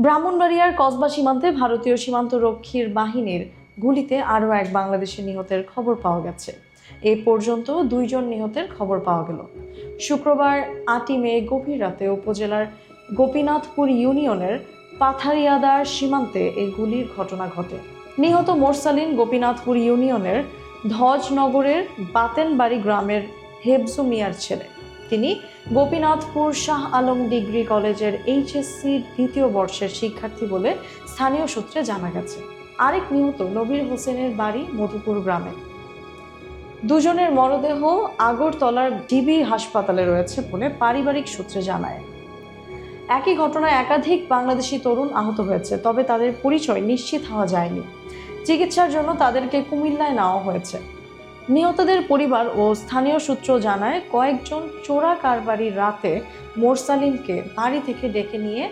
ব্রাহ্মণবাড়িয়ার কসবা সীমান্তে ভারতীয় সীমান্ত রক্ষীর বাহিনীর গুলিতে আরও এক বাংলাদেশি নিহতের খবর পাওয়া গেছে। এ পর্যন্ত 2 জন নিহতের খবর পাওয়া গেল। শুক্রবার 8 মে গভীর রাতে উপজেলার গোপীনাথপুর ইউনিয়নের পাথারিয়াদার সীমান্তে এই গুলির ঘটনা ঘটে। নিহত মোরসালিন গোপীনাথপুর ইউনিয়নের ধ্বজনগরের বাতেনবাড়ি গ্রামের হেবজু মিয়ার ছেলে। তিনি গোপীনাথপুর শাহ আলম ডিগ্রি কলেজের এইচএসসি 2য় বর্ষের শিক্ষার্থী বলে স্থানীয় সূত্রে জানা গেছে। আরেক নিহত নবীর হোসেনের বাড়ি মধুপুর গ্রামে। দুজনের মরদেহ আগরতলার ডিবি হাসপাতালে রয়েছে বলে পারিবারিক সূত্রে জানায়। একই ঘটনায় একাধিক বাংলাদেশি তরুণ আহত হয়েছে, তবে তাদের পরিচয় নিশ্চিত হওয়া যায়নি। চিকিৎসার জন্য তাদেরকে কুমিল্লায় নেওয়া হয়েছে। নিহতদের পরিবার ও স্থানীয় সূত্র জানায়, কয়েকজন চোরা কারবারি রাতে মোরসালিনকে বাড়ি থেকে ডেকে নিয়ে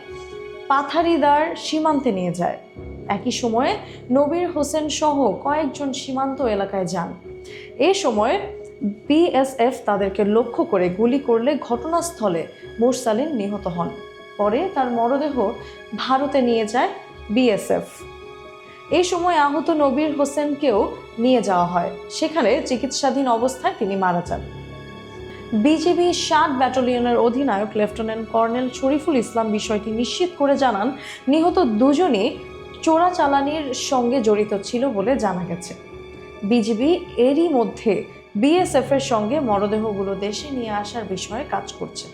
পাথারিদার সীমান্তে নিয়ে যায়। একই সময়ে নবীর হোসেন সহ কয়েকজন সীমান্ত এলাকায় যান। এ সময় বিএসএফ তাদেরকে লক্ষ্য করে গুলি করলে ঘটনাস্থলে মোরসালিন নিহত হন। পরে তার মরদেহ ভারতে নিয়ে যায় বিএসএফ। এই সময় আহত নবীর হোসেনকেও নিয়ে যাওয়া হয়। সেখানে চিকিৎসাধীন অবস্থায় তিনি মারা যান। বিজিবি 7 ব্যাটালিয়নের অধিনায়ক লেফটেন্যান্ট কর্নেল শরীফুল ইসলাম বিষয়টি নিশ্চিত করে জানান, নিহত দুজনই চোরাচালানির সঙ্গে জড়িত ছিল বলে জানা গেছে। বিজিবি এরই মধ্যে বিএসএফ এর সঙ্গে মরদেহগুলো দেশে নিয়ে আসার বিষয়ে কাজ করছে।